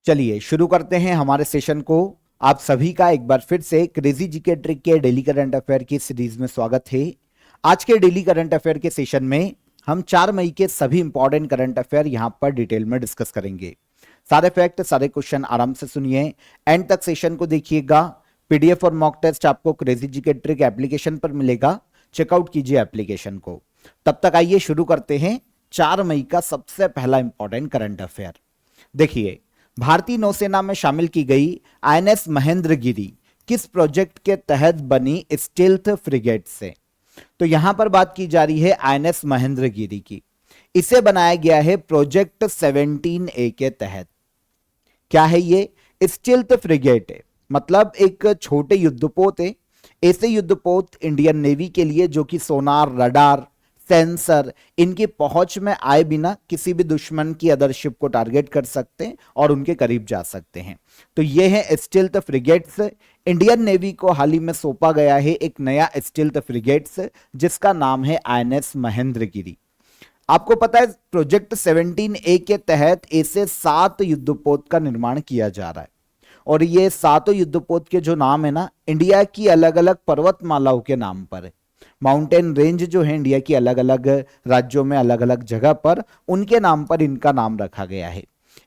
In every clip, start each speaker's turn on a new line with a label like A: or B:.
A: चलिए शुरू करते हैं हमारे सेशन को। आप सभी का एक बार फिर से क्रेजी जीके ट्रिक के डेली करंट अफेयर की सीरीज में स्वागत है। आज के डेली करंट अफेयर के सेशन में हम 4 मई के सभी इंपॉर्टेंट करंट अफेयर यहां पर डिटेल में डिस्कस करेंगे। सारे फैक्ट, सारे क्वेश्चन आराम से सुनिए, एंड तक सेशन को देखिएगा। पीडीएफ और मॉक टेस्ट आपको क्रेजी जीके ट्रिक एप्लीकेशन पर मिलेगा, चेकआउट कीजिए एप्लीकेशन को। तब तक आइए शुरू करते हैं 4 मई का सबसे पहला इंपॉर्टेंट करंट अफेयर। देखिए, भारतीय नौसेना में शामिल की गई आईएनएस महेंद्रगिरी किस प्रोजेक्ट के तहत बनी स्टील्थ फ्रिगेट से? तो यहां पर बात की जा रही है आईएनएस महेंद्रगिरी की। इसे बनाया गया है प्रोजेक्ट 17A के तहत। क्या है ये? स्टील्थ फ्रिगेट है, मतलब एक छोटे युद्धपोत है। ऐसे युद्धपोत इंडियन नेवी के लिए जो कि सोनार, रडार, सेंसर इनकी पहुंच में आए बिना किसी भी दुश्मन की अदर शिप को टारगेट कर सकते हैं और उनके करीब जा सकते हैं। तो ये है स्टील्थ फ्रिगेट्स। इंडियन नेवी को हाल ही में सौंपा गया है एक नया स्टील्थ फ्रिगेट्स जिसका नाम है आईएनएस महेंद्रगिरी। आपको पता है प्रोजेक्ट 17A के तहत ऐसे 7 युद्धपोत का निर्माण किया जा रहा है और ये 7 युद्धपोत के जो नाम है ना, इंडिया की अलग अलग पर्वतमालाओं के नाम पर है। माउंटेन रेंज जो है इंडिया की अलग अलग राज्यों में, अलग अलग जगह पर, उनके नाम पर इनका नाम रखा गया है।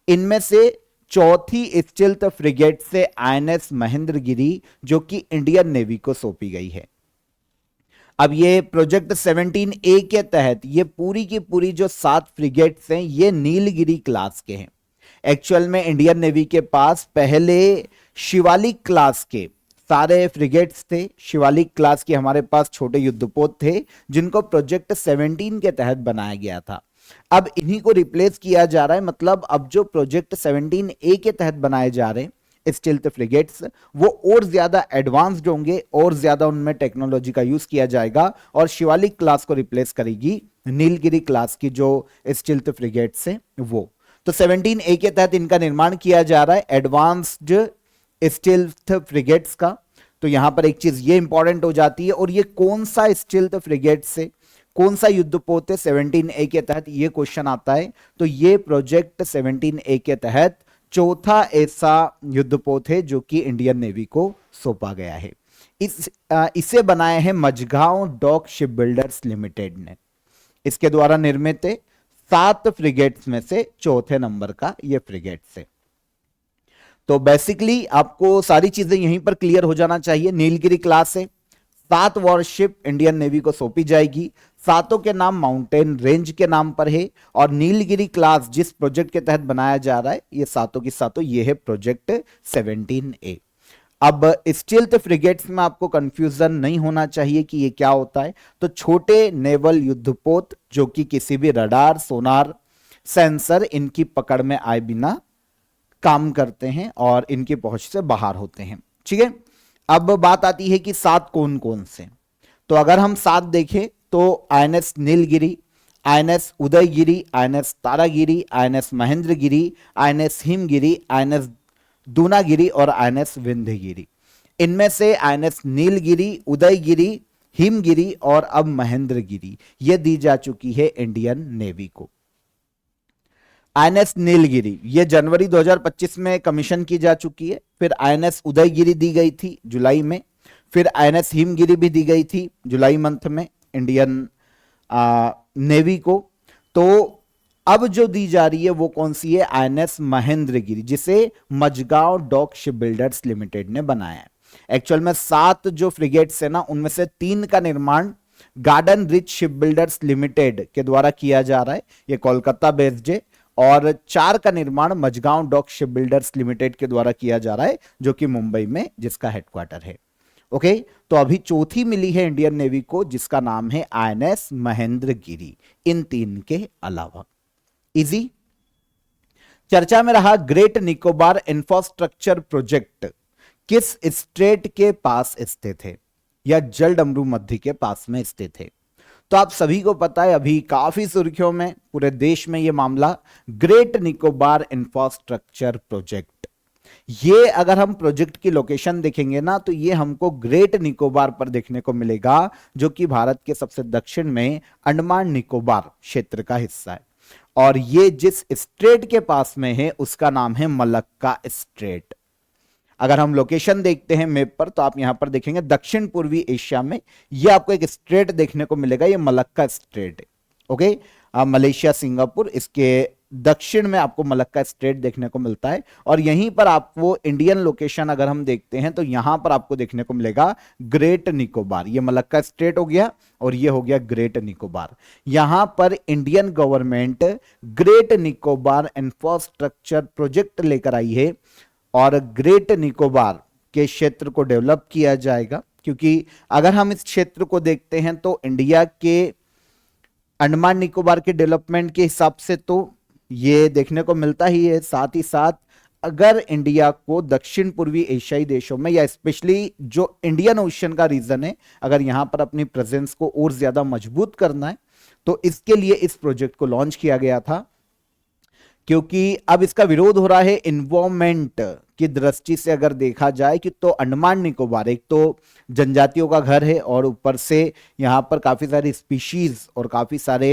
A: इनमें से चौथी स्टील्थ फ्रिगेट से आईएनएस महेंद्रगिरी जो कि इंडियन नेवी को सौंपी गई है। अब ये प्रोजेक्ट 17A के तहत ये पूरी की पूरी जो 7 फ्रिगेट्स हैं ये नीलगिरी क्लास के हैं। एक्चुअल में इंडियन नेवी के पास पहले शिवालिक क्लास के सारे फ्रिगेट्स थे। शिवालिक क्लास के हमारे पास छोटे युद्धपोत थे जिनको प्रोजेक्ट 17 के तहत बनाया गया था। अब इन्हीं को रिप्लेस किया जा रहा है, मतलब अब जो प्रोजेक्ट 17A के तहत बनाए जा रहे हैं स्टील्थ फ्रिगेट्स वो और ज्यादा एडवांस्ड होंगे और ज्यादा उनमें टेक्नोलॉजी का यूज किया जाएगा और शिवालिक क्लास को रिप्लेस करेगी नीलगिरी क्लास की जो स्टील्थ फ्रिगेट्स है वो। तो 17A के तहत इनका निर्माण किया जा रहा है एडवांस्ड स्टील्थ फ्रिगेट्स का। तो यहां पर एक चीज ये इंपॉर्टेंट हो जाती है, और ये कौन सा स्टील्थ फ्रिगेट से कौन सा युद्धपोत है 17A के तहत, ये क्वेश्चन आता है। तो ये प्रोजेक्ट 17A के तहत चौथा ऐसा युद्धपोत है जो कि इंडियन नेवी को सौंपा गया है। इसे बनाया है Mazagon dock ship builders limited ने। इसके द्वारा निर्मित 7 फ्रिगेट्स में से चौथे नंबर का ये फ्रिगेट्स है। तो बेसिकली आपको सारी चीजें यहीं पर क्लियर हो जाना चाहिए। नीलगिरी क्लास है, 7 वॉरशिप इंडियन नेवी को सौंपी जाएगी। 7 के नाम माउंटेन रेंज के नाम पर है और नीलगिरी क्लास जिस प्रोजेक्ट के तहत बनाया जा रहा है ये 7 की 7 ये है प्रोजेक्ट 17A। अब स्टील्थ फ्रिगेट्स में आपको कंफ्यूजन नहीं होना चाहिए कि ये क्या होता है। तो छोटे नेवल युद्धपोत जो कि किसी भी रडार, सोनार, सेंसर इनकी पकड़ में आए बिना काम करते हैं और इनकी पहुंच से बाहर होते हैं। ठीक है, अब बात आती है कि 7 कौन कौन से। तो अगर हम 7 देखें तो INS Nilgiri, INS Udaygiri, INS Taragiri, INS Mahendragiri, INS Himgiri, INS Dunagiri और आईएनएस विंध्यगिरी। इनमें से आईएनएस नीलगिरी, उदयगिरी, हिमगिरी और अब महेंद्रगिरी ये दी जा चुकी है इंडियन नेवी को। आईएनएस नीलगिरी ये जनवरी 2025 में कमीशन की जा चुकी है। फिर आईएनएस उदयगिरी दी गई थी जुलाई में। फिर आईएनएस हिमगिरी भी दी गई थी जुलाई मंथ में इंडियन नेवी को। तो अब जो दी जा रही है वो कौन सी है? आईएनएस महेंद्रगिरी, जिसे Mazagon dock ship builders limited ने बनाया है। एक्चुअल में 7 जो फ्रिगेट्स है ना उनमें से 3 का निर्माण garden rich ship builders limited के द्वारा किया जा रहा है, ये कोलकाता बेस्ड है। और 4 का निर्माण Mazagon dock ship builders limited के द्वारा किया जा रहा है जो कि मुंबई में जिसका हेडक्वार्टर है। ओके, तो अभी चौथी मिली है इंडियन नेवी को जिसका नाम है आईएनएस महेंद्रगिरी, इन 3 के अलावा। इजी। चर्चा में रहा ग्रेट निकोबार इंफ्रास्ट्रक्चर प्रोजेक्ट किस स्टेट के पास स्थित है या जलडमरू मध्य के पास में स्थित है? तो आप सभी को पता है अभी काफी सुर्खियों में पूरे देश में यह मामला ग्रेट निकोबार इंफ्रास्ट्रक्चर प्रोजेक्ट। ये अगर हम प्रोजेक्ट की लोकेशन देखेंगे ना तो ये हमको ग्रेट निकोबार पर देखने को मिलेगा जो कि भारत के सबसे दक्षिण में अंडमान निकोबार क्षेत्र का हिस्सा है। और ये जिस स्ट्रेट के पास में है उसका नाम है मलक्का स्ट्रेट। अगर हम लोकेशन देखते हैं मैप पर तो आप यहां पर देखेंगे दक्षिण पूर्वी एशिया में ये आपको एक स्ट्रेट देखने को मिलेगा, ये मलक्का स्ट्रेट है। ओके, मलेशिया सिंगापुर इसके दक्षिण में आपको मलक्का स्ट्रेट देखने को मिलता है। और यहीं पर आपको इंडियन लोकेशन अगर हम देखते हैं तो यहां पर आपको देखने को मिलेगा ग्रेट निकोबार। ये मलक्का स्ट्रेट हो गया और ये हो गया ग्रेट निकोबार। यहां पर Indian government great Nicobar infrastructure project लेकर आई है और ग्रेट निकोबार के क्षेत्र को डेवलप किया जाएगा। क्योंकि अगर हम इस क्षेत्र को देखते हैं तो इंडिया के अंडमान निकोबार के डेवलपमेंट के हिसाब से तो ये देखने को मिलता ही है। साथ ही साथ अगर इंडिया को दक्षिण पूर्वी एशियाई देशों में या स्पेशली जो इंडियन ओशन का रीजन है, अगर यहां पर अपनी प्रेजेंस को और ज्यादा मजबूत करना है तो इसके लिए इस प्रोजेक्ट को लॉन्च किया गया था। क्योंकि अब इसका विरोध हो रहा है इन्वायरमेंट की दृष्टि से अगर देखा जाए कि तो अंडमान निकोबार एक तो जनजातियों का घर है और ऊपर से यहां पर काफी सारी स्पीशीज और काफी सारे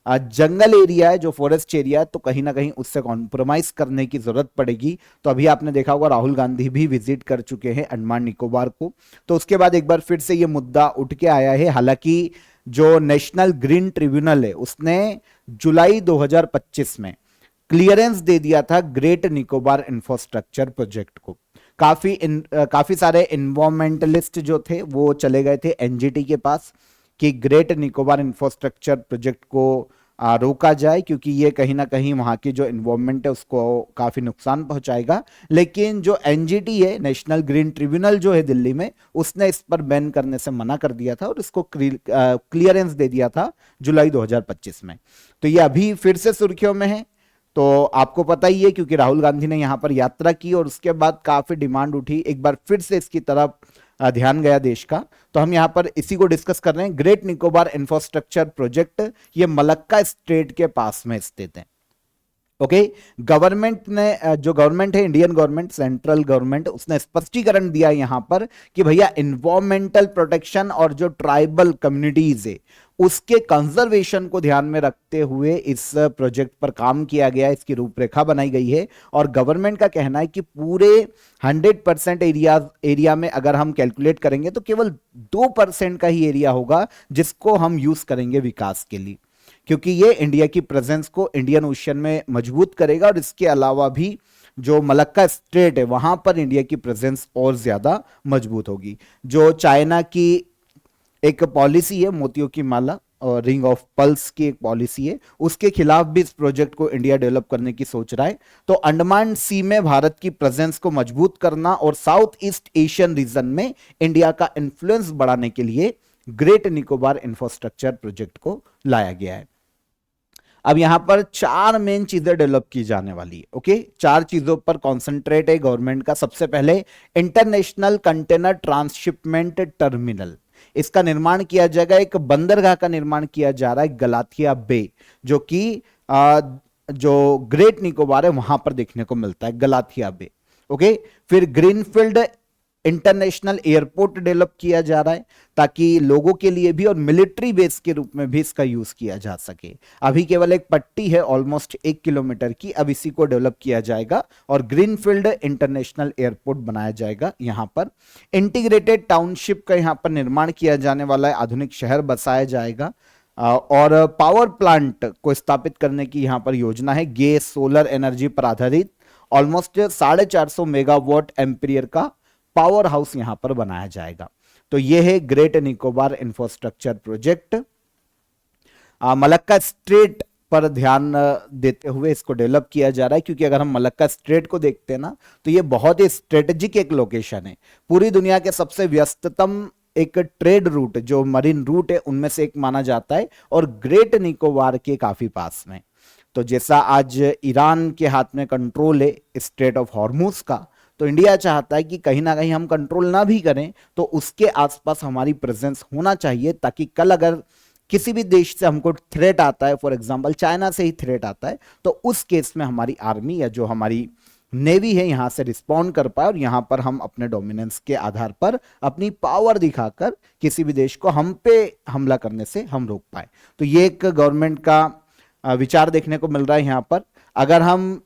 A: जंगल एरिया है जो फॉरेस्ट एरिया है, तो कहीं ना कहीं उससे कॉम्प्रोमाइज करने की जरूरत पड़ेगी। तो अभी आपने देखा होगा राहुल गांधी भी विजिट कर चुके हैं अंडमान निकोबार को, तो उसके बाद एक बार फिर से ये मुद्दा उठ के आया है। हालांकि जो नेशनल ग्रीन ट्रिब्यूनल है उसने जुलाई 2025 में क्लियरेंस दे दिया था ग्रेट निकोबार इंफ्रास्ट्रक्चर प्रोजेक्ट को। काफी सारे इन्वायरमेंटलिस्ट जो थे वो चले गए थे एनजीटी के पास कि ग्रेट निकोबार इंफ्रास्ट्रक्चर प्रोजेक्ट को रोका जाए, क्योंकि ये कहीं ना कहीं वहां की जो इन्वायरमेंट है उसको काफी नुकसान पहुंचाएगा। लेकिन जो एनजीटी है, नेशनल ग्रीन ट्रिब्यूनल जो है दिल्ली में, उसने इस पर बैन करने से मना कर दिया था और इसको क्लियरेंस दे दिया था जुलाई 2025 में। तो ये अभी फिर से सुर्खियों में है। तो आपको पता ही है क्योंकि राहुल गांधी ने यहां पर यात्रा की और उसके बाद काफी डिमांड उठी, एक बार फिर से इसकी तरफ ध्यान गया देश का। तो हम यहां पर इसी को डिस्कस कर रहे हैं। ग्रेट निकोबार इंफ्रास्ट्रक्चर प्रोजेक्ट ये मलक्का स्ट्रेट के पास में स्थित है। ओके, गवर्नमेंट ने, जो गवर्नमेंट है इंडियन गवर्नमेंट, सेंट्रल गवर्नमेंट, उसने स्पष्टीकरण दिया यहां पर कि भैया इन्वायरमेंटल प्रोटेक्शन और जो ट्राइबल कम्युनिटीज है उसके कंजर्वेशन को ध्यान में रखते हुए इस प्रोजेक्ट पर काम किया गया, इसकी रूपरेखा बनाई गई है। और गवर्नमेंट का कहना है कि पूरे 100% एरिया में अगर हम कैलकुलेट करेंगे तो केवल 2% का ही एरिया होगा जिसको हम यूज करेंगे विकास के लिए, क्योंकि ये इंडिया की प्रेजेंस को इंडियन ओशन में मजबूत करेगा। और इसके अलावा भी जो मलक्का स्ट्रेट है वहां पर इंडिया की प्रेजेंस और ज्यादा मजबूत होगी। जो चाइना की एक पॉलिसी है मोतियों की माला और रिंग ऑफ पल्स की एक पॉलिसी है, उसके खिलाफ भी इस प्रोजेक्ट को इंडिया डेवलप करने की सोच रहा है। तो अंडमान सी में भारत की प्रेजेंस को मजबूत करना और साउथ ईस्ट एशियन रीजन में इंडिया का इन्फ्लुएंस बढ़ाने के लिए ग्रेट निकोबार इंफ्रास्ट्रक्चर प्रोजेक्ट को लाया गया है। अब यहां पर 4 मेन चीजें डेवलप की जाने वाली है। ओके, 4 चीजों पर कॉन्सेंट्रेट है गवर्नमेंट का। सबसे पहले इंटरनेशनल कंटेनर ट्रांसशिपमेंट टर्मिनल, इसका निर्माण किया जाएगा। एक बंदरगाह का निर्माण किया जा रहा है गलाथिया बे, जो कि जो ग्रेट निकोबार है वहां पर देखने को मिलता है, गलाथिया बे। ओके, फिर ग्रीनफील्ड इंटरनेशनल एयरपोर्ट डेवलप किया जा रहा है ताकि लोगों के लिए भी और मिलिट्री बेस के रूप में भी इसका यूज किया जा सके। अभी केवल एक पट्टी है ऑलमोस्ट 1 किलोमीटर की, अब इसी को डेवलप किया जाएगा और ग्रीनफील्ड इंटरनेशनल एयरपोर्ट बनाया जाएगा। यहां पर इंटीग्रेटेड टाउनशिप का यहां पर निर्माण किया जाने वाला है, आधुनिक शहर बसाया जाएगा और पावर प्लांट को स्थापित करने की यहां पर योजना है। गैस सोलर एनर्जी पर आधारित ऑलमोस्ट 450 मेगावाट एम्पियर का पावर हाउस यहां पर बनाया जाएगा। तो यह है great Nicobar infrastructure project. Malacca strait पर ध्यान देते हुए इसको डेवलप किया जा रहा है, क्योंकि अगर हम मलक्का स्ट्रेट को देखते हैं ना तो यह बहुत ही स्ट्रेटेजिक एक लोकेशन है। पूरी दुनिया के सबसे व्यस्ततम एक ट्रेड रूट, जो मरीन रूट है, उनमें से एक माना जाता है और ग्रेट निकोबार के काफी पास में। तो जैसा आज ईरान के हाथ में कंट्रोल है स्ट्रेट ऑफ हॉर्मुज का, तो इंडिया चाहता है कि कहीं ना कहीं हम कंट्रोल ना भी करें तो उसके आसपास हमारी प्रेजेंस होना चाहिए, ताकि कल अगर किसी भी देश से हमको थ्रेट आता है, फॉर एग्जांपल चाइना से ही थ्रेट आता है, तो उस केस में हमारी आर्मी या जो हमारी नेवी है यहां से रिस्पॉन्ड कर पाए और यहां पर हम अपने डोमिनेंस के आधार पर अपनी पावर दिखाकर किसी भी देश को हम पे हमला करने से हम रोक पाए। तो ये एक गवर्नमेंट का विचार देखने को मिल रहा है यहाँ पर। अगर हम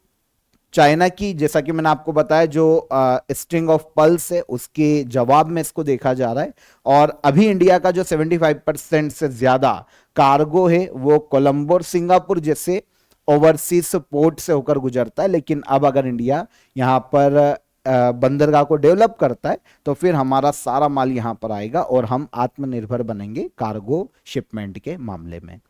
A: चाइना की, जैसा कि मैंने आपको बताया, जो स्ट्रिंग ऑफ पल्स है उसके जवाब में इसको देखा जा रहा है। और अभी इंडिया का जो 75% से ज्यादा कार्गो है वो कोलंबो और सिंगापुर जैसे ओवरसीज पोर्ट से होकर गुजरता है। लेकिन अब अगर इंडिया यहाँ पर बंदरगाह को डेवलप करता है तो फिर हमारा सारा माल यहाँ पर आएगा और हम आत्मनिर्भर बनेंगे कार्गो शिपमेंट के मामले में।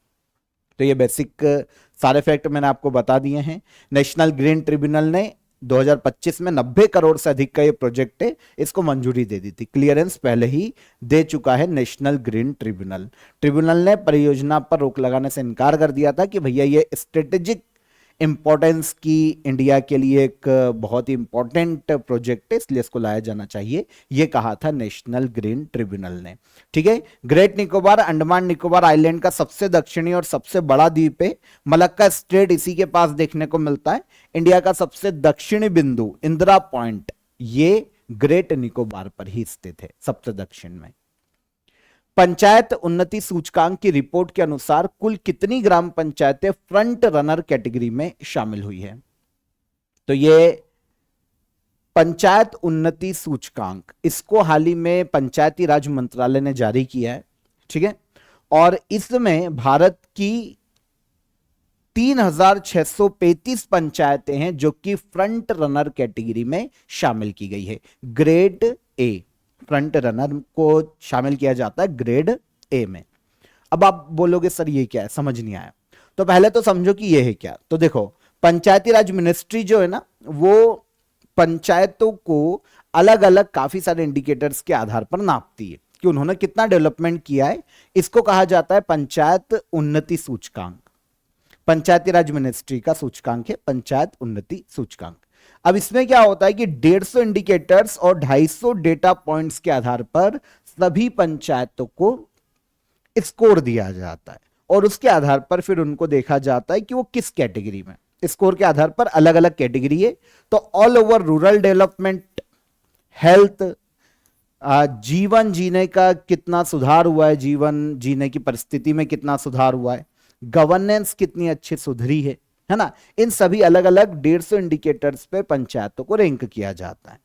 A: तो ये बेसिक सारे फैक्ट मैंने आपको बता दिए हैं। नेशनल ग्रीन ट्रिब्यूनल ने 2025 में 90 करोड़ से अधिक का ये प्रोजेक्ट है, इसको मंजूरी दे दी थी। क्लियरेंस पहले ही दे चुका है नेशनल ग्रीन ट्रिब्यूनल। ट्रिब्यूनल ने परियोजना पर रोक लगाने से इनकार कर दिया था कि भैया ये स्ट्रेटेजिक इंपॉर्टेंस की इंडिया के लिए एक बहुत ही इंपॉर्टेंट प्रोजेक्ट है, इसलिए इसको लाया जाना चाहिए, ये कहा था नेशनल ग्रीन ट्रिब्यूनल ने। ठीक है। ग्रेट निकोबार अंडमान निकोबार आइलैंड का सबसे दक्षिणी और सबसे बड़ा द्वीप है। मलक्का स्ट्रेट इसी के पास देखने को मिलता है। इंडिया का सबसे दक्षिणी बिंदु इंदिरा पॉइंट ये ग्रेट निकोबार पर ही स्थित है, सबसे दक्षिण में। पंचायत उन्नति सूचकांक की रिपोर्ट के अनुसार कुल कितनी ग्राम पंचायतें फ्रंट रनर कैटेगरी में शामिल हुई है? तो ये पंचायत उन्नति सूचकांक, इसको हाल ही में पंचायती राज मंत्रालय ने जारी किया है। ठीक है। और इसमें भारत की 3635 पंचायतें हैं जो कि फ्रंट रनर कैटेगरी में शामिल की गई है। ग्रेड ए फ्रंट रनर को शामिल किया जाता है ग्रेड ए में। अब आप बोलोगे सर ये क्या है, समझ नहीं आया। तो पहले तो समझो कि ये है क्या। तो देखो, पंचायती राज मिनिस्ट्री जो है ना, वो पंचायतों को अलग अलग काफी सारे इंडिकेटर्स के आधार पर नापती है कि उन्होंने कितना डेवलपमेंट किया है। इसको कहा जाता है पंचायत उन्नति सूचकांक। पंचायती राज मिनिस्ट्री का सूचकांक है पंचायत उन्नति सूचकांक। अब इसमें क्या होता है कि 150 इंडिकेटर्स और 250 डेटा पॉइंट्स के आधार पर सभी पंचायतों को स्कोर दिया जाता है और उसके आधार पर फिर उनको देखा जाता है कि वो किस कैटेगरी में। स्कोर के आधार पर अलग अलग कैटेगरी है। तो all over rural development, health, जीवन जीने का कितना सुधार हुआ है, जीवन जीने की परिस्थिति में कितना सुधार हुआ है, गवर्नेंस कितनी अच्छी सुधरी है ना, इन सभी अलग अलग 150 इंडिकेटर्स पे पंचायतों को रैंक किया जाता है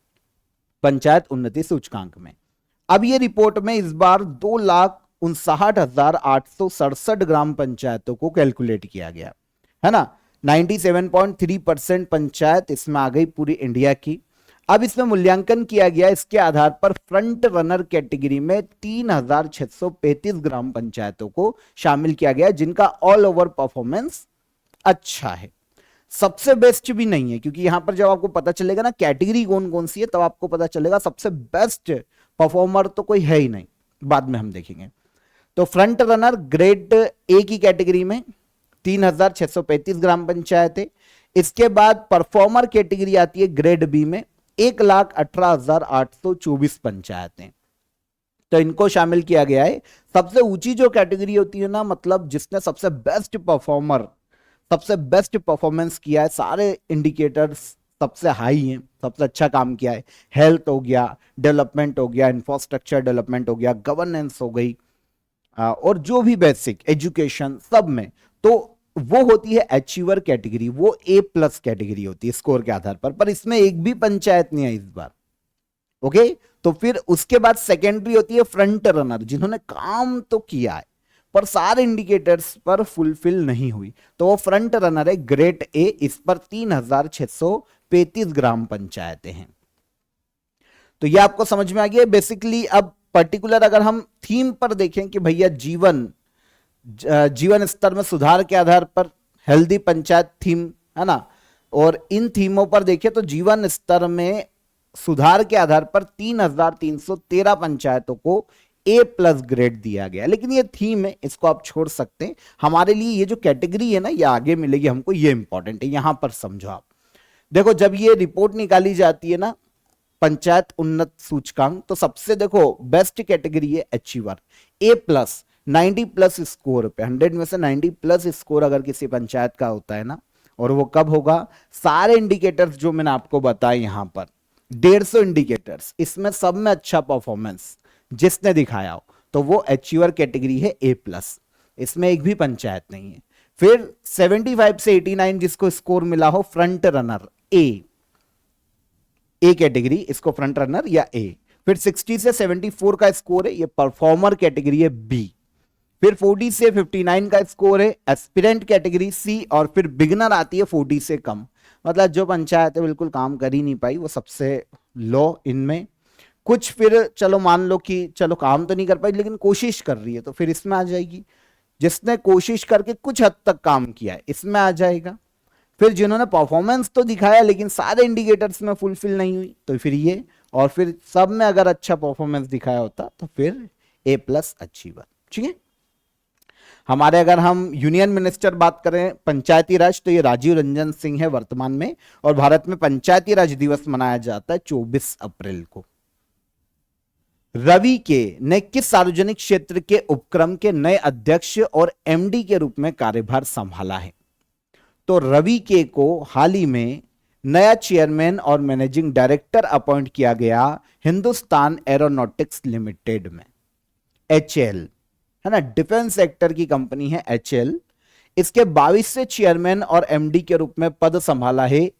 A: पंचायत उन्नति सूचकांक में। अब ये रिपोर्ट में इस बार 2,59,867 ग्राम पंचायतों को कैलकुलेट किया गया है ना। 97.3% पंचायत इसमें आ गई पूरी इंडिया की। अब इसमें मूल्यांकन किया गया, इसके आधार पर फ्रंट रनर कैटेगरी में 3,635 ग्राम पंचायतों को शामिल किया गया जिनका ऑल ओवर परफॉर्मेंस अच्छा है। सबसे बेस्ट भी नहीं है, क्योंकि यहां पर जब आपको पता चलेगा ना कैटेगरी कौन कौन सी है तब आपको पता चलेगा सबसे बेस्ट परफॉर्मर तो कोई है ही नहीं, बाद में हम देखेंगे। तो फ्रंट रनर ग्रेड ए की कैटेगरी में 3,635 ग्राम पंचायत है। इसके बाद परफॉर्मर कैटेगरी आती है ग्रेड बी में 1,18,824 पंचायतें, तो इनको शामिल किया गया है। सबसे ऊंची जो कैटेगरी होती है ना, मतलब जिसने सबसे बेस्ट परफॉर्मेंस किया है, सारे इंडिकेटर्स सबसे हाई हैं, सबसे अच्छा काम किया है, हेल्थ हो गया, डेवलपमेंट हो गया, इंफ्रास्ट्रक्चर डेवलपमेंट हो गया, गवर्नेंस हो गई, और जो भी बेसिक एजुकेशन सब में, तो वो होती है अचीवर कैटेगरी, वो A+ कैटेगरी होती है स्कोर के आधार पर इसमें एक भी पंचायत नहीं है इस बार। ओके, तो फिर उसके बाद सेकेंडरी होती है फ्रंट रनर, जिन्होंने काम तो किया है पर सारे इंडिकेटर्स पर फुलफिल नहीं हुई, तो वो फ्रंट रनर है ग्रेड ए। इस पर 3,635 ग्राम पंचायतें हैं। तो ये आपको समझ में आ गया बेसिकली। अब पर्टिकुलर अगर हम थीम पर देखें कि भैया जीवन स्तर में सुधार के आधार पर हेल्दी पंचायत थीम है ना, और इन थीमों पर देखें तो जीवन स्तर में सुधार के आधार पर 3,313 पंचायतों को A+ ग्रेड दिया गया। लेकिन ये थीम है, इसको आप छोड़ सकते हैं। हमारे लिए ये जो कैटेगरी है ना, ये आगे मिलेगी हमको, ये इंपॉर्टेंट है, यहां पर समझो आप। देखो, जब ये रिपोर्ट निकाली जाती है ना पंचायत उन्नत सूचकांक, तो सबसे देखो बेस्ट कैटेगरी है अचीवर A+, 90+ स्कोर पे, 100 में से 90+ स्कोर अगर किसी पंचायत का होता है ना, और वो कब होगा, सारे इंडिकेटर्स जो मैंने आपको बताए यहां पर 150 इंडिकेटर्स, इसमें सब में अच्छा परफॉर्मेंस जिसने दिखाया हो, तो वो अचीवर कैटेगरी है A+। इसमें एक भी पंचायत नहीं है। फिर 75 से 89 जिसको स्कोर मिला हो फ्रंट रनर ए कैटेगरी, इसको फ्रंट रनर या ए। फिर 60 से 74 का स्कोर है, ये परफॉर्मर कैटेगरी है बी। फिर 40 से 59 का स्कोर है एस्पिरेंट कैटेगरी सी। और फिर बिगनर आती है 40 से कम, मतलब जो पंचायत बिल्कुल काम कर ही नहीं पाई, वो सबसे लो इनमें। कुछ फिर चलो मान लो कि चलो काम तो नहीं कर पाई लेकिन कोशिश कर रही है, तो फिर इसमें आ जाएगी। जिसने कोशिश करके कुछ हद तक काम किया है इसमें आ जाएगा। फिर जिन्होंने परफॉर्मेंस तो दिखाया लेकिन सारे इंडिकेटर्स में फुलफिल नहीं हुई, तो फिर ये। और फिर सब में अगर अच्छा परफॉर्मेंस दिखाया होता तो फिर ए प्लस अच्छी बात। ठीक है, हमारे अगर हम यूनियन मिनिस्टर बात करें पंचायती राज, तो ये राजीव रंजन सिंह है वर्तमान में। और भारत में पंचायती राज दिवस मनाया जाता है 24 अप्रैल को। रवि के ने किस सार्वजनिक क्षेत्र के उपक्रम के नए अध्यक्ष और एमडी के रूप में कार्यभार संभाला है? तो रवि के को हाल ही में नया चेयरमैन और मैनेजिंग डायरेक्टर अपॉइंट किया गया हिंदुस्तान एरोनॉटिक्स लिमिटेड में, एचएएल है ना, डिफेंस सेक्टर की कंपनी है एचएएल। इसके 22 से चेयरमैन और एमडी के रूप में पद संभाला है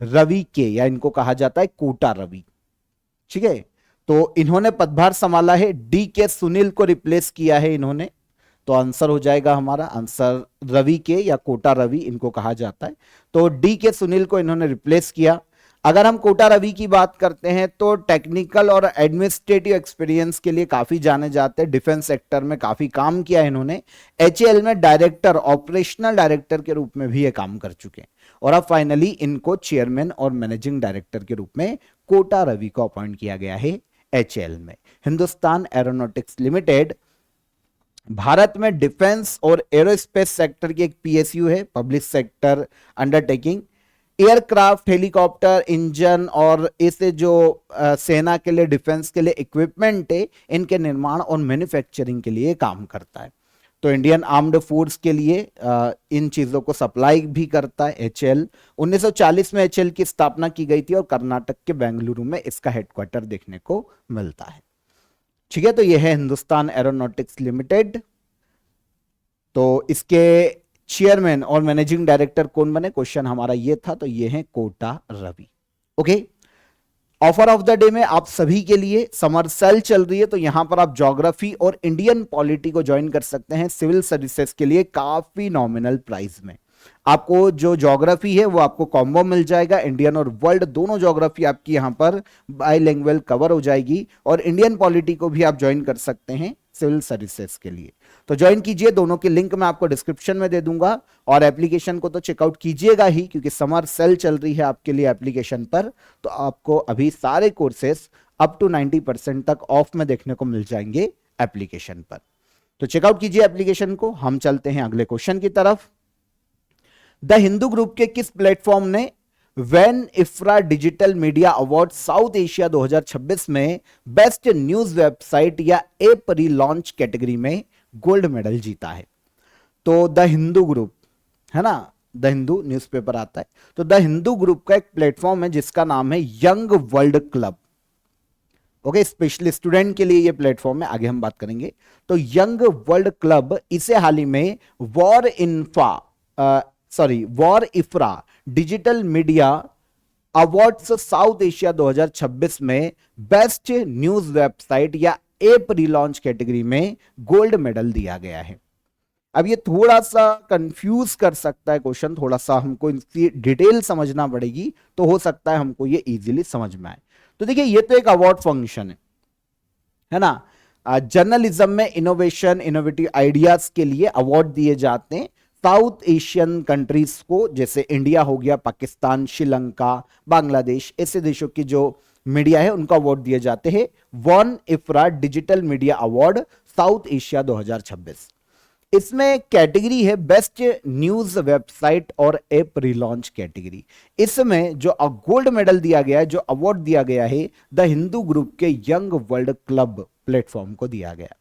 A: रवि के, या इनको कहा जाता है कोटा रवि। ठीक है, तो इन्होंने पदभार संभाला है। डी के सुनील को रिप्लेस किया है इन्होंने, तो आंसर हो जाएगा हमारा आंसर रवि के या कोटा रवि इनको कहा जाता है। तो डी के सुनील को इन्होंने रिप्लेस किया। अगर हम कोटा रवि की बात करते हैं तो टेक्निकल और एडमिनिस्ट्रेटिव एक्सपीरियंस के लिए काफी जाने जाते हैं, डिफेंस सेक्टर में काफी काम किया है इन्होंने। एचएएल में डायरेक्टर, ऑपरेशनल डायरेक्टर के रूप में भी ये काम कर चुके हैं। और अब फाइनली इनको चेयरमैन और मैनेजिंग डायरेक्टर के रूप में कोटा रवि को अपॉइंट किया गया है एचएएल में। हिंदुस्तान एरोनॉटिक्स लिमिटेड भारत में डिफेंस और एरोस्पेस सेक्टर की एक पीएसयू है, public sector undertaking. Aircraft, helicopter, engine और ऐसे जो सेना के लिए, डिफेंस के लिए इक्विपमेंट है, इनके निर्माण और मैन्युफैक्चरिंग के लिए काम करता है। तो इंडियन आर्म्ड फोर्स के लिए इन चीजों को सप्लाई भी करता है एचएएल। 1940 में एचएएल की स्थापना की गई थी और कर्नाटक के बेंगलुरु में इसका हेडक्वार्टर देखने को मिलता है। ठीक है, तो यह है हिंदुस्तान एरोनॉटिक्स लिमिटेड। तो इसके चेयरमैन और मैनेजिंग डायरेक्टर कौन बने, क्वेश्चन हमारा ये था, तो ये है Kota Ravi. Okay, offer of the day में आप सभी के लिए समर सेल चल रही है, तो यहां पर आप ज्योग्राफी और इंडियन पॉलिटी को ज्वाइन कर सकते हैं सिविल सर्विसेज के लिए काफी नॉमिनल प्राइस में। आपको जो ज्योग्राफी है वो आपको कॉम्बो मिल जाएगा, इंडियन और वर्ल्ड दोनों ज्योग्राफी आपकी यहां पर बाइलिंगुअल कवर हो जाएगी। और इंडियन पॉलिटी को भी आप ज्वाइन कर सकते हैं सिविल सर्विसेज के लिए, तो ज्वाइन कीजिए। दोनों की लिंक मैं आपको डिस्क्रिप्शन में दे दूंगा। और एप्लीकेशन को तो चेकआउट कीजिएगा ही, क्योंकि समर सेल चल रही है आपके लिए एप्लीकेशन पर, तो आपको अभी सारे कोर्सेस अप टू 90% तक ऑफ में देखने को मिल जाएंगे एप्लीकेशन पर। तो चेकआउट कीजिए एप्लीकेशन को। हम चलते हैं अगले क्वेश्चन की तरफ। द हिंदू ग्रुप के किस प्लेटफॉर्म ने वैन IFRA digital media award South Asia 2026 में बेस्ट न्यूज वेबसाइट या ऐप रीलॉन्च कैटेगरी में गोल्ड मेडल जीता है? तो द हिंदू ग्रुप है ना, द हिंदू न्यूज़पेपर आता है, तो द हिंदू ग्रुप का एक प्लेटफॉर्म है जिसका नाम है young world club. Okay, specially student के लिए ये प्लेटफॉर्म है, आगे हम बात करेंगे। तो यंग वर्ल्ड क्लब इसे हाल ही में war इफ्रा digital media awards South Asia 2026 में बेस्ट न्यूज वेबसाइट या ऐप रीलॉन्च कैटेगरी में गोल्ड मेडल दिया गया है। अब ये थोड़ा सा कंफ्यूज कर सकता है क्वेश्चन, थोड़ा सा हमको इसकी डिटेल समझना पड़ेगी, तो हो सकता है हमको ये इजीली समझ में आए। तो देखिए, ये तो एक अवार्ड फंक्शन है ना। जर्नलिज्म में इनोवेशन, इनोवेटिव आइडियाज के लिए अवार्ड दिए जाते हैं साउथ एशियन कंट्रीज को, जैसे इंडिया हो गया, पाकिस्तान, श्रीलंका, बांग्लादेश, ऐसे देशों की जो मीडिया है उनको अवार्ड दिए जाते हैं। One इफ्रा digital media award South Asia 2026, इसमें कैटेगरी है बेस्ट न्यूज वेबसाइट और ऐप रिलॉन्च कैटेगरी। इसमें जो गोल्ड मेडल दिया गया है, जो अवार्ड दिया गया है, द हिंदू ग्रुप के यंग वर्ल्ड क्लब प्लेटफॉर्म को दिया गया।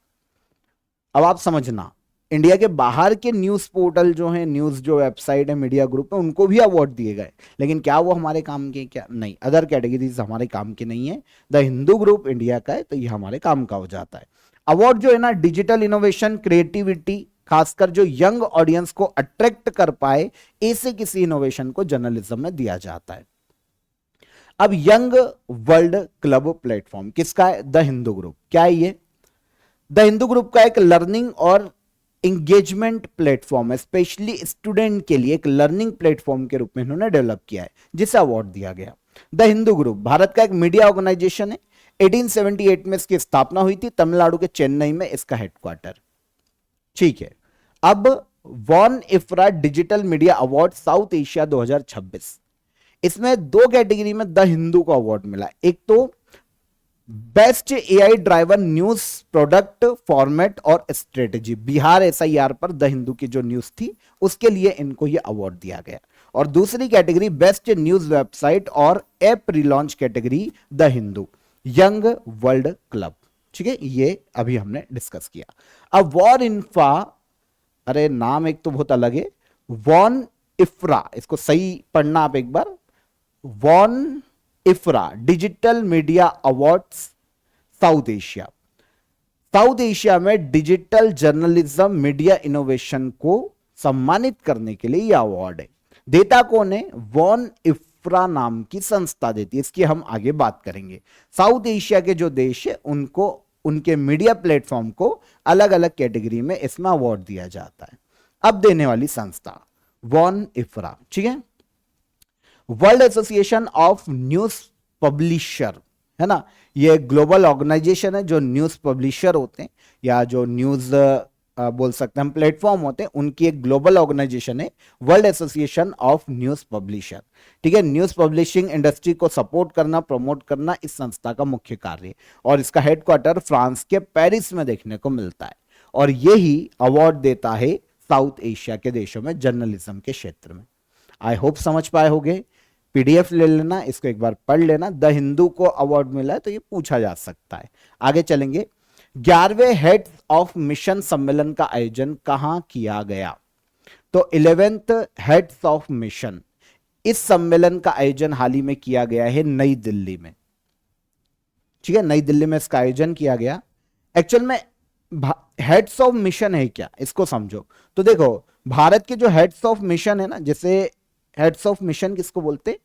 A: अब आप समझना, इंडिया के बाहर के न्यूज पोर्टल जो हैं, न्यूज जो वेबसाइट है, मीडिया ग्रुप है, उनको भी अवार्ड दिए गए, लेकिन क्या वो हमारे काम के? क्या नहीं, अदर कैटेगरीज हमारे काम की नहीं है। द हिंदू ग्रुप इंडिया का है, तो ये हमारे काम का हो जाता है। अवार्ड जो है ना, डिजिटल इनोवेशन, क्रिएटिविटी खासकर जो यंग ऑडियंस को अट्रैक्ट कर पाए, ऐसे किसी इनोवेशन को जर्नलिज्म में दिया जाता है। अब यंग वर्ल्ड क्लब प्लेटफॉर्म किसका है? The Hindu group. क्या है ये? द हिंदू ग्रुप का एक लर्निंग और इंगेजमेंट प्लेटफॉर्म है, स्पेशली स्टूडेंट के लिए एक लर्निंग प्लेटफॉर्म के रूप में इन्होंने डेवलप किया है, जिसे अवार्ड दिया गया। द हिंदू ग्रुप भारत का एक मीडिया ऑर्गेनाइजेशन है। 1878 में इसकी स्थापना हुई थी, तमिलनाडु के चेन्नई में इसका हेडक्वार्टर। ठीक है, अब वॉन IFRA digital media award South Asia 2026, इसमें दो कैटेगरी में द हिंदू को अवार्ड मिला। एक तो best AI driver news product format और स्ट्रेटेजी, बिहार एसआईआर पर द हिंदू की जो न्यूज थी उसके लिए इनको यह अवार्ड दिया गया। और दूसरी कैटेगरी बेस्ट न्यूज वेबसाइट और app relaunch category the Hindu young world club. ठीक है, ये अभी हमने डिस्कस किया। अब वॉर इन्फा, अरे नाम एक तो बहुत अलग है, वॉन इफ्रा, इसको सही पढ़ना आप एक बार, वॉन IFRA digital media awards South Asia. South Asia में डिजिटल जर्नलिज्म मीडिया इनोवेशन को सम्मानित करने के लिए यह अवार्ड है। देता कौन है? वॉन इफ्रा नाम की संस्था देती है, इसकी हम आगे बात करेंगे। साउथ एशिया के जो देश है उनको उनके मीडिया प्लेटफॉर्म को अलग अलग कैटेगरी में इसमें अवार्ड दिया जाता है। अब देने वाली संस्था वॉन इफ्रा, ठीक है, world association of news publisher है ना, ये ग्लोबल ऑर्गेनाइजेशन है जो न्यूज पब्लिशर होते हैं या जो न्यूज बोल सकते हैं हम प्लेटफॉर्म होते हैं, उनकी एक ग्लोबल ऑर्गेनाइजेशन है world association of news publisher. ठीक है, न्यूज पब्लिशिंग इंडस्ट्री को सपोर्ट करना, प्रमोट करना इस संस्था का मुख्य कार्य है और इसका हेडक्वार्टर फ्रांस के पेरिस में देखने को मिलता है और यही अवार्ड देता है साउथ एशिया के देशों में जर्नलिज्म के क्षेत्र में। आई होप समझ पाए होंगे। पीडीएफ ले लेना, इसको एक बार पढ़ लेना। द हिंदू को अवार्ड मिला है तो ये पूछा जा सकता है। आगे चलेंगे। 11वें हेड्स ऑफ मिशन सम्मेलन का आयोजन कहां किया गया? तो 11th हेड्स ऑफ मिशन, इस सम्मेलन का आयोजन हाल ही में किया गया है नई दिल्ली में। ठीक है, नई दिल्ली में इसका आयोजन किया गया। एक्चुअल में हेड्स ऑफ मिशन है क्या, इसको समझो। तो देखो, भारत के जो हेड्स ऑफ मिशन है ना, जैसे हेड्स ऑफ मिशन किसको बोलते?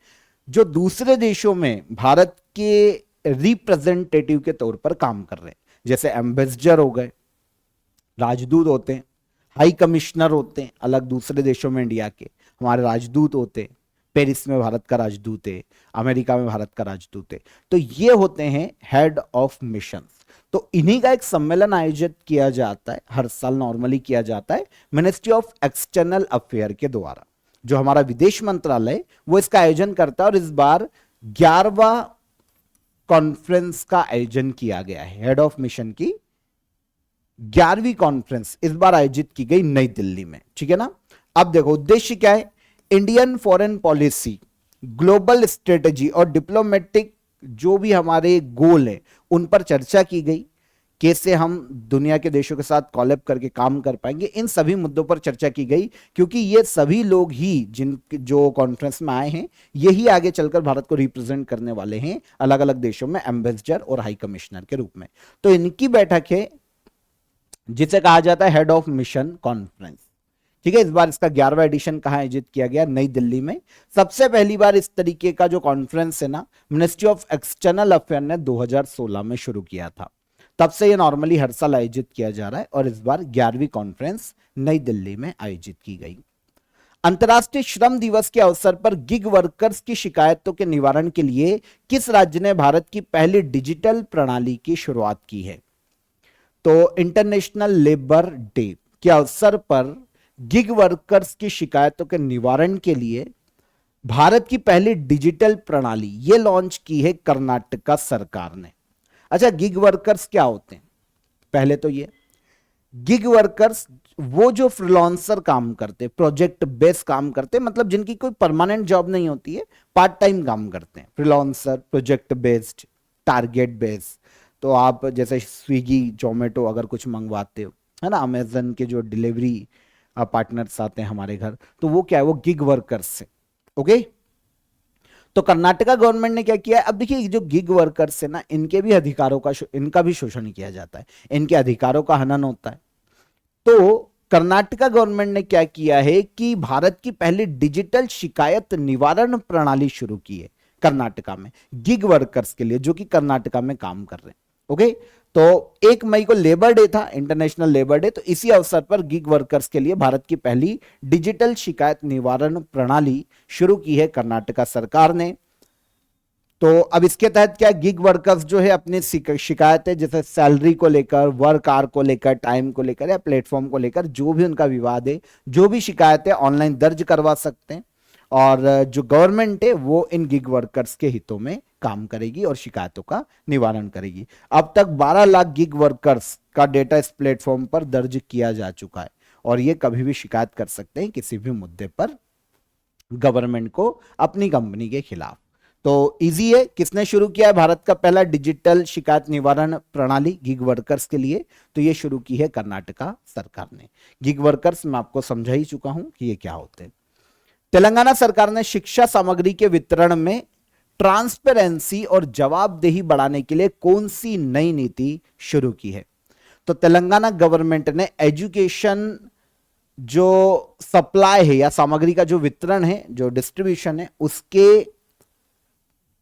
A: जो दूसरे देशों में भारत के रिप्रेजेंटेटिव के तौर पर काम कर रहे हैं, जैसे एम्बेसडर हो गए, राजदूत होते हैं, हाई कमिश्नर होते हैं अलग दूसरे देशों में इंडिया के, हमारे राजदूत होते हैं, पेरिस में भारत का राजदूत है, अमेरिका में भारत का राजदूत है, तो ये होते हैं हेड ऑफ मिशन। तो इन्हीं का एक सम्मेलन आयोजित किया जाता है, हर साल नॉर्मली किया जाता है मिनिस्ट्री ऑफ एक्सटर्नल अफेयर के द्वारा। जो हमारा विदेश मंत्रालय वो इसका आयोजन करता है और इस बार 11वां कॉन्फ्रेंस का आयोजन किया गया है। हेड ऑफ मिशन की 11वीं कॉन्फ्रेंस इस बार आयोजित की गई नई दिल्ली में। ठीक है ना। अब देखो उद्देश्य क्या है, Indian foreign policy, global strategy और डिप्लोमेटिक जो भी हमारे गोल है उन पर चर्चा की गई। कैसे हम दुनिया के देशों के साथ कॉलैब करके काम कर पाएंगे, इन सभी मुद्दों पर चर्चा की गई, क्योंकि ये सभी लोग ही जिन जो कॉन्फ्रेंस में आए हैं यही आगे चलकर भारत को रिप्रेजेंट करने वाले हैं अलग अलग देशों में एम्बेसडर और हाई कमिश्नर के रूप में। तो इनकी बैठक है जिसे कहा जाता है हेड ऑफ मिशन कॉन्फ्रेंस। ठीक है, इस बार इसका 11वां एडिशन कहां आयोजित किया गया? नई दिल्ली में। सबसे पहली बार इस तरीके का जो कॉन्फ्रेंस है ना, मिनिस्ट्री ऑफ एक्सटर्नल अफेयर ने 2016 में शुरू किया था। तब से ये नॉर्मली हर साल आयोजित किया जा रहा है और इस बार 11वीं कॉन्फ्रेंस नई दिल्ली में आयोजित की गई। अंतर्राष्ट्रीय श्रम दिवस के अवसर पर गिग वर्कर्स की शिकायतों के निवारण के लिए किस राज्य ने भारत की पहली डिजिटल प्रणाली की शुरुआत की है? तो इंटरनेशनल लेबर डे के अवसर पर गिग वर्कर्स की शिकायतों के निवारण के लिए भारत की पहली डिजिटल प्रणाली ये लॉन्च की है कर्नाटका सरकार ने। अच्छा, गिग वर्कर्स क्या होते हैं? पहले तो ये गिग वर्कर्स वो जो फ्रीलांसर काम करते, प्रोजेक्ट बेस काम करते, मतलब जिनकी कोई परमानेंट जॉब नहीं होती है, पार्ट टाइम काम करते हैं, freelancer, project based, target based. तो आप जैसे स्विगी जोमेटो अगर कुछ मंगवाते हो, है ना, अमेजन के जो डिलीवरी पार्टनर्स आते हैं हमारे घर, तो वो क्या है, वो गिग वर्कर्स से। ओके, तो कर्नाटका गवर्नमेंट ने क्या किया? अब देखिए, जो गिग वर्कर्स है ना, इनके भी अधिकारों का इनका भी शोषण किया जाता है, इनके अधिकारों का हनन होता है। तो कर्नाटका गवर्नमेंट ने क्या किया है कि भारत की पहली डिजिटल शिकायत निवारण प्रणाली शुरू की है कर्नाटका में, गिग वर्कर्स के लिए जो कि कर्नाटका में काम कर रहे हैं। ओके, तो 1 मई को लेबर डे था, इंटरनेशनल लेबर डे, तो इसी अवसर पर गिग वर्कर्स के लिए भारत की पहली डिजिटल शिकायत निवारण प्रणाली शुरू की है कर्नाटका सरकार ने। तो अब इसके तहत क्या, गिग वर्कर्स जो है अपनी शिकायतें जैसे सैलरी को लेकर, वर्क आवर को लेकर, टाइम को लेकर या प्लेटफॉर्म को लेकर, जो भी उनका विवाद है, जो भी शिकायतें ऑनलाइन दर्ज करवा सकते हैं, और जो गवर्नमेंट है वो इन गिग वर्कर्स के हितों में काम करेगी और शिकायतों का निवारण करेगी। अब तक 12 लाख गिग वर्कर्स का डेटा इस प्लेटफॉर्म पर दर्ज किया जा चुका है, और ये कभी भी शिकायत कर सकते हैं किसी भी मुद्दे पर गवर्नमेंट को अपनी कंपनी के खिलाफ। तो इजी है, किसने शुरू किया है भारत का पहला डिजिटल शिकायत निवारण प्रणाली गिग वर्कर्स के लिए, तो ये शुरू की है कर्नाटका सरकार ने। गिग वर्कर्स मैं आपको समझा ही चुका हूं कि ये क्या होते हैं। तेलंगाना सरकार ने शिक्षा सामग्री के वितरण में ट्रांसपेरेंसी और जवाबदेही बढ़ाने के लिए कौन सी नई नीति शुरू की है? तो तेलंगाना गवर्नमेंट ने एजुकेशन जो सप्लाई है या सामग्री का जो वितरण है, जो डिस्ट्रीब्यूशन है, उसके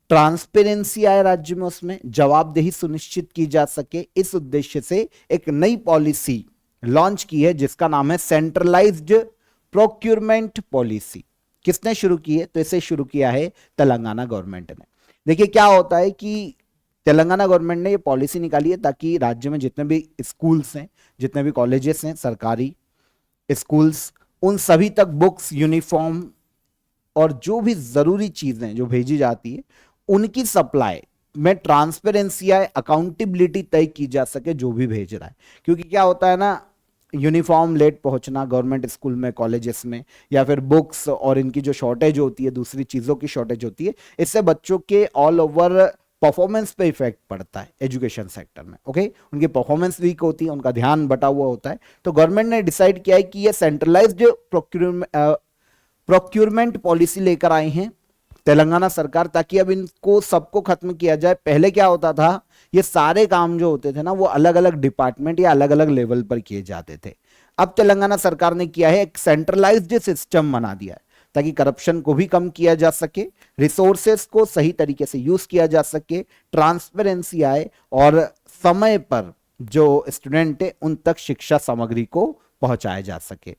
A: ट्रांसपेरेंसी आए राज्य में, उसमें जवाबदेही सुनिश्चित की जा सके, इस उद्देश्य से एक नई पॉलिसी लॉन्च की है जिसका नाम है सेंट्रलाइज्ड प्रोक्यूरमेंट पॉलिसी। किसने शुरू की है? तो इसे शुरू किया है तेलंगाना गवर्नमेंट ने। देखिए क्या होता है कि तेलंगाना गवर्नमेंट ने ये पॉलिसी निकाली है ताकि राज्य में जितने भी स्कूल्स हैं, जितने भी कॉलेजेस हैं, सरकारी स्कूल्स, उन सभी तक बुक्स, यूनिफॉर्म और जो भी जरूरी चीजें जो भेजी जाती है उनकी सप्लाई में ट्रांसपेरेंसी आए, अकाउंटेबिलिटी तय की जा सके जो भी भेज रहा है। क्योंकि क्या होता है ना, यूनिफॉर्म लेट पहुंचना गवर्नमेंट स्कूल में, कॉलेजेस में, या फिर बुक्स और इनकी जो शॉर्टेज होती है, दूसरी चीजों की शॉर्टेज होती है, इससे बच्चों के ऑल ओवर परफॉर्मेंस पे इफेक्ट पड़ता है एजुकेशन सेक्टर में। ओके, उनकी परफॉर्मेंस वीक होती है, उनका ध्यान बटा हुआ होता है। तो गवर्नमेंट ने डिसाइड किया है कि ये सेंट्रलाइज्ड प्रोक्यूरमेंट पॉलिसी लेकर आए हैं तेलंगाना सरकार, ताकि अब इनको सबको खत्म किया जाए। पहले क्या होता था, ये सारे काम जो होते थे ना वो अलग अलग डिपार्टमेंट या अलग अलग लेवल पर किए जाते थे। अब तेलंगाना सरकार ने किया है, एक सेंट्रलाइज्ड सिस्टम बना दिया है ताकि करप्शन को भी कम किया जा सके, रिसोर्सेस को सही तरीके से यूज किया जा सके, ट्रांसपेरेंसी आए और समय पर जो स्टूडेंट है उन तक शिक्षा सामग्री को पहुंचाया जा सके।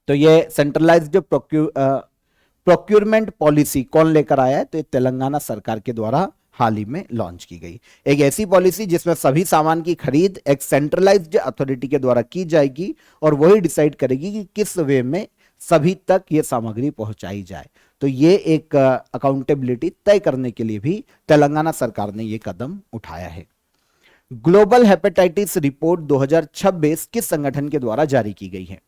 A: तो ये सेंट्रलाइज्ड प्रोक्यूरमेंट पॉलिसी कौन लेकर आया है? तो ये तेलंगाना सरकार के द्वारा हाल ही में लॉन्च की गई एक ऐसी पॉलिसी जिसमें सभी सामान की खरीद एक सेंट्रलाइज्ड अथॉरिटी के द्वारा की जाएगी और वही डिसाइड करेगी कि किस वे में सभी तक ये सामग्री पहुंचाई जाए। तो ये एक अकाउंटेबिलिटी तय करने के लिए भी तेलंगाना सरकार ने ये कदम उठाया है। ग्लोबल हेपेटाइटिस रिपोर्ट 2026 किस संगठन के द्वारा जारी की गई है?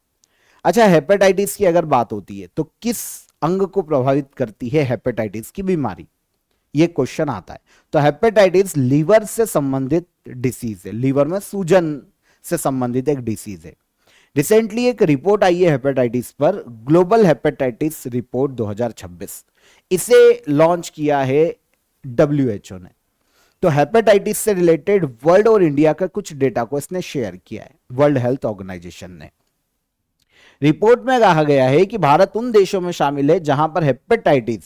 A: अच्छा, हेपेटाइटिस की अगर बात होती है तो किस अंग को प्रभावित करती है हेपेटाइटिस की बीमारी? ये क्वेश्चन आता है। तो हेपेटाइटिस लीवर से संबंधित डिसीज है, लीवर में सूजन से संबंधित एक डिसीज है। रिसेंटली एक रिपोर्ट आई है हेपेटाइटिस पर, ग्लोबल हेपेटाइटिस रिपोर्ट 2026, इसे लॉन्च किया है WHO ने। तो हेपेटाइटिस से रिलेटेड वर्ल्ड और इंडिया का कुछ डेटा को इसने शेयर किया है वर्ल्ड हेल्थ ऑर्गेनाइजेशन ने। रिपोर्ट में कहा गया है कि भारत उन देशों में शामिल है जहां पर हेपेटाइटिस,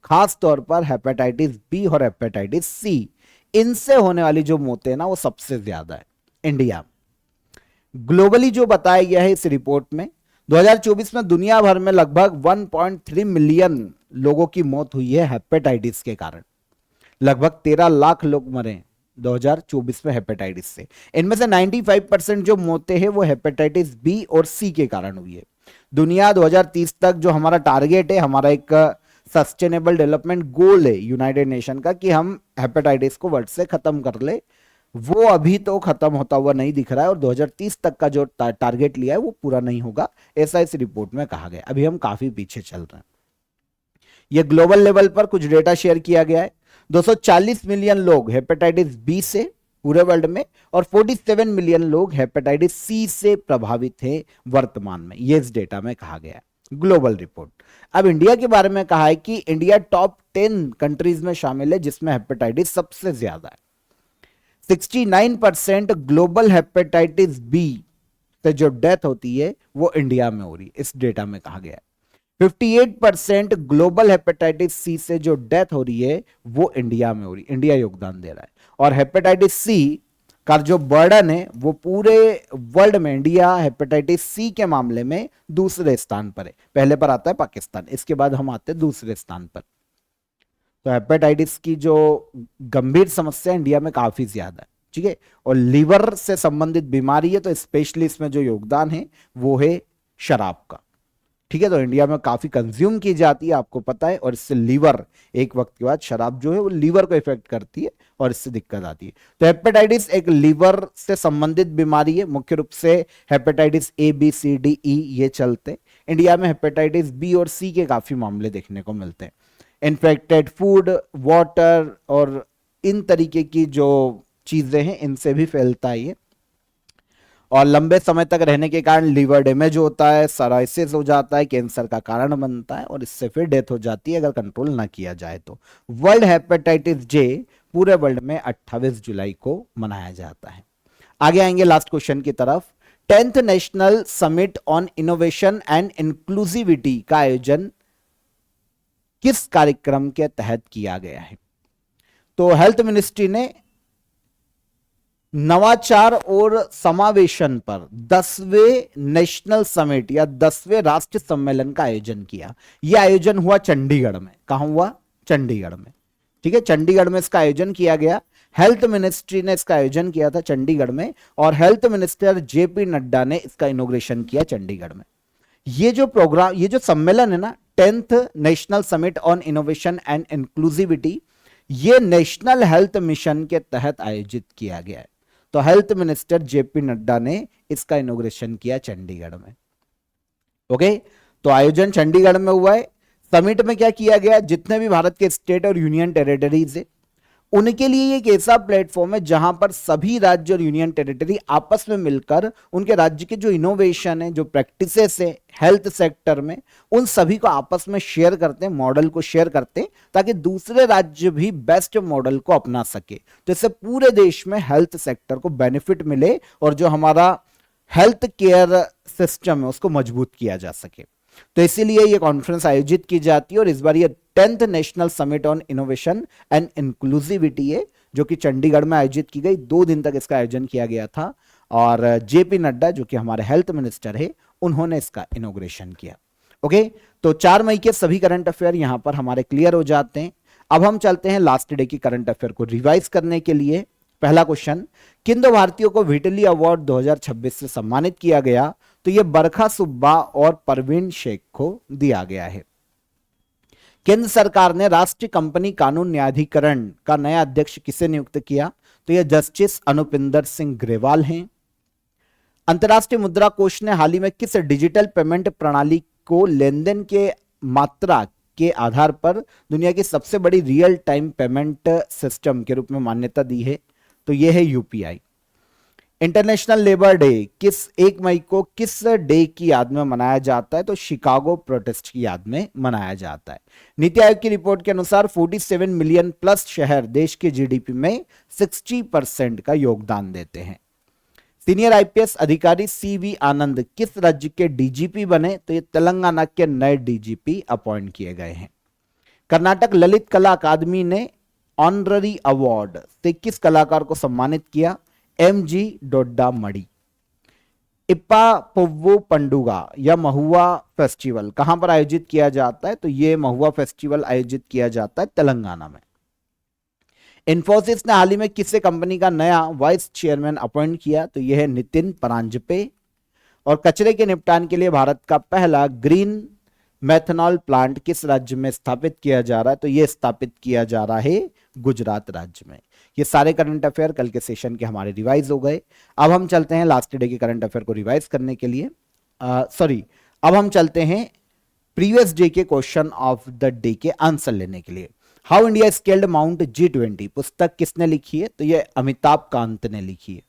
A: खास तौर पर हेपेटाइटिस बी और हेपेटाइटिस सी, इनसे होने वाली जो मौतें हैं ना वो सबसे ज्यादा है इंडिया। ग्लोबली जो बताया गया है इस रिपोर्ट में, 2024 में दुनिया भर में लगभग 1.3 मिलियन लोगों की मौत हुई है हेपेटाइटिस के कारण। लगभग 13 लाख लोग मरे 2024 में हेपेटाइटिस से। इनमें से 95% जो मौतें हैं वो हेपेटाइटिस बी और सी के कारण हुई है। दुनिया 2030 तक जो हमारा टारगेट है, हमारा एक सस्टेनेबल डेवलपमेंट गोल है यूनाइटेड नेशन का कि हम हेपेटाइटिस को वर्ल्ड से खत्म कर ले, वो अभी तो खत्म होता हुआ नहीं दिख रहा है और 2030 तक का जो टारगेट लिया है वो पूरा नहीं होगा, ऐसा इस रिपोर्ट में कहा गया। अभी हम काफी पीछे चल रहे हैं। ये ग्लोबल लेवल पर कुछ डेटा शेयर किया गया है। 240 मिलियन लोग हेपेटाइटिस बी से पूरे वर्ल्ड में और 47 मिलियन लोग हेपेटाइटिस सी से प्रभावित हैं वर्तमान में, ये इस डेटा में कहा गया है, ग्लोबल रिपोर्ट। अब इंडिया के बारे में कहा है कि इंडिया टॉप 10 कंट्रीज में शामिल है जिसमें हेपेटाइटिस सबसे ज्यादा है। 69% ग्लोबल हेपेटाइटिस बी से जो डेथ होती है वो इंडिया में हो रही है, इस डेटा में कहा गया है। 58% ग्लोबल हेपेटाइटिस सी से जो डेथ हो रही है वो इंडिया में हो रही है, इंडिया योगदान दे रहा है। और हेपेटाइटिस सी का जो बर्डन है वो पूरे वर्ल्ड में इंडिया हेपेटाइटिस सी के मामले में दूसरे स्थान पर है। पहले पर आता है पाकिस्तान, इसके बाद हम आते हैं दूसरे स्थान पर। तो हेपेटाइटिस की जो गंभीर समस्या इंडिया में काफी ज्यादा है, ठीक है। और लीवर से संबंधित बीमारी है, तो स्पेशली इसमें जो योगदान है वो है शराब का, ठीक है। तो इंडिया में काफी कंज्यूम की जाती है, आपको पता है, और इससे लीवर, एक वक्त के बाद शराब जो है वो लीवर को इफेक्ट करती है और इससे दिक्कत आती है। तो हेपेटाइटिस एक लीवर से संबंधित बीमारी है, मुख्य रूप से hepatitis A B C D E ये चलते। इंडिया में हेपेटाइटिस बी और सी के काफी मामले देखने को मिलते हैं। इन्फेक्टेड फूड, वाटर और इन तरीके की जो चीजें हैं इनसे भी फैलता है ये। और लंबे समय तक रहने के कारण लीवर डैमेज होता है, सराइसिस हो जाता है, कैंसर का कारण बनता है और इससे फिर डेथ हो जाती है अगर कंट्रोल ना किया जाए तो। वर्ल्ड हेपेटाइटिस डे पूरे वर्ल्ड में 28 जुलाई को मनाया जाता है। आगे आएंगे लास्ट क्वेश्चन की तरफ। 10th national summit on innovation and inclusivity का आयोजन किस कार्यक्रम के तहत किया गया है? तो हेल्थ मिनिस्ट्री ने नवाचार और समावेशन पर 10वें नेशनल समिट या 10वें राष्ट्रीय सम्मेलन का आयोजन किया। यह आयोजन हुआ चंडीगढ़ में। कहां हुआ? चंडीगढ़ में, ठीक है। चंडीगढ़ में इसका आयोजन किया गया। हेल्थ मिनिस्ट्री ने इसका आयोजन किया था चंडीगढ़ में और हेल्थ मिनिस्टर जेपी नड्डा ने इसका इनॉग्रेशन किया चंडीगढ़ में। ये जो प्रोग्राम, ये जो सम्मेलन है ना, 10th national summit on innovation and inclusivity, ये नेशनल हेल्थ मिशन के तहत आयोजित किया गया है। तो हेल्थ मिनिस्टर जेपी नड्डा ने इसका इनॉग्रेशन किया चंडीगढ़ में। ओके, तो आयोजन चंडीगढ़ में हुआ है। समिट में क्या किया गया? जितने भी भारत के स्टेट और यूनियन टेरिटरीज है उनके लिए एक ऐसा प्लेटफॉर्म है जहां पर सभी राज्य और यूनियन टेरिटरी आपस में मिलकर उनके राज्य के जो इनोवेशन है, जो प्रैक्टिसेस है हेल्थ सेक्टर में, उन सभी को आपस में शेयर करते हैं, मॉडल को शेयर करते हैं ताकि दूसरे राज्य भी बेस्ट मॉडल को अपना सके। तो इससे पूरे देश में हेल्थ सेक्टर को बेनिफिट मिले और जो हमारा हेल्थ केयर सिस्टम है उसको मजबूत किया जा सके। तो इसीलिए ये कॉन्फ्रेंस आयोजित की जाती है और इस बार ये 10th national summit on innovation and inclusivity है जो कि चंडीगढ़ में आयोजित की गई। 2 दिन तक इसका आयोजन किया गया था और जेपी नड्डा जो कि हमारे हेल्थ मिनिस्टर है उन्होंने इसका इनॉग्रेशन किया। ओके, तो 4 मई के सभी करंट अफेयर यहां पर हमारे क्लियर हो जाते हैं। अब हम चलते हैं लास्ट डे की करंट अफेयर को रिवाइज करने के लिए। पहला क्वेश्चन, किन 2 भारतीयों को व्हिटली अवार्ड 2026 से सम्मानित किया गया? तो यह बरखा सुब्बा और परवीन शेख को दिया गया है। केंद्र सरकार ने राष्ट्रीय कंपनी कानून न्यायाधिकरण का नया अध्यक्ष किसे नियुक्त किया? तो यह जस्टिस अनुपिंदर सिंह ग्रेवाल हैं। अंतर्राष्ट्रीय मुद्रा कोष ने हाल ही में किस डिजिटल पेमेंट प्रणाली को लेन देन के मात्रा के आधार पर दुनिया की सबसे बड़ी रियल टाइम पेमेंट सिस्टम के रूप में मान्यता दी है? तो यह है यूपीआई। इंटरनेशनल लेबर डे किस 1 मई को किस डे की याद में मनाया जाता है? तो शिकागो प्रोटेस्ट की याद में मनाया जाता है। नीति आयोग की रिपोर्ट के अनुसार 47 मिलियन प्लस शहर देश के जीडीपी में 60% का योगदान देते हैं। सीनियर आईपीएस अधिकारी सीवी आनंद किस राज्य के डीजीपी बने? तो ये तेलंगाना के नए डीजीपी अपॉइंट किए गए हैं। कर्नाटक ललित कला अकादमी ने ऑनररी अवार्ड से किस कलाकार को सम्मानित किया? एमजी डोड्डा मड़ी। इप्पा पुव्वू पंडुगा या महुआ फेस्टिवल कहां पर आयोजित किया जाता है? तो यह महुआ फेस्टिवल आयोजित किया जाता है तेलंगाना में। इन्फोसिस ने हाल ही में किसी कंपनी का नया वाइस चेयरमैन अपॉइंट किया? तो यह है नितिन परांजपे। और कचरे के निपटान के लिए भारत का पहला ग्रीन मेथनॉल प्लांट किस राज्य में स्थापित किया जा रहा है? तो यह स्थापित किया जा रहा है गुजरात राज्य में। ये सारे करंट अफेयर कल के सेशन के हमारे रिवाइज हो गए। अब हम चलते हैं लास्ट डे के करंट अफेयर को रिवाइज करने के लिए। अब हम चलते हैं प्रीवियस डे के क्वेश्चन ऑफ द डे के आंसर लेने के लिए। How India scaled mount G20 पुस्तक किसने लिखी है? तो ये अमिताभ कांत ने लिखी है।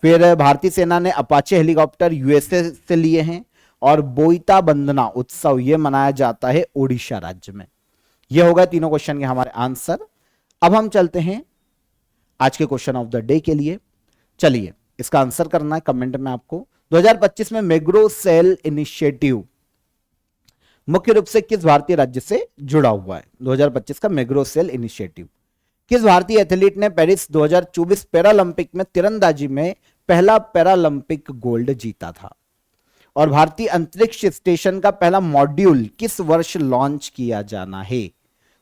A: फिर भारतीय सेना ने अपाचे हेलीकॉप्टर यूएसए से लिए हैं और बोईता बंदना उत्सव ये मनाया जाता है ओडिशा राज्य में। ये होगा तीनों क्वेश्चन के हमारे आंसर। अब हम चलते हैं आज के क्वेश्चन ऑफ द डे के लिए। चलिए इसका आंसर करना है कमेंट में आपको। 2025 में मैग्रो सेल इनिशिएटिव मुख्य रूप से किस भारतीय राज्य से जुड़ा हुआ है? 2025 का मैग्रो सेल इनिशिएटिव। किस भारतीय एथलीट ने पेरिस 2024 पैरालंपिक में तीरंदाजी में पहला पैरालंपिक गोल्ड जीता था? और भारतीय अंतरिक्ष स्टेशन का पहला मॉड्यूल किस वर्ष लॉन्च किया जाना है?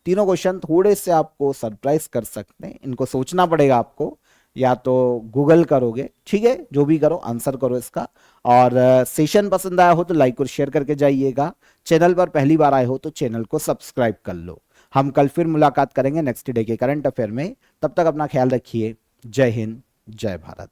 A: तीनों क्वेश्चन थोड़े से आपको सरप्राइज कर सकते हैं, इनको सोचना पड़ेगा आपको, या तो गूगल करोगे, ठीक है, जो भी करो आंसर करो इसका। और सेशन पसंद आया हो तो लाइक और शेयर करके जाइएगा। चैनल पर पहली बार आए हो तो चैनल को सब्सक्राइब कर लो। हम कल फिर मुलाकात करेंगे नेक्स्ट डे के करंट अफेयर में। तब तक अपना ख्याल रखिए। जय हिंद, जय भारत।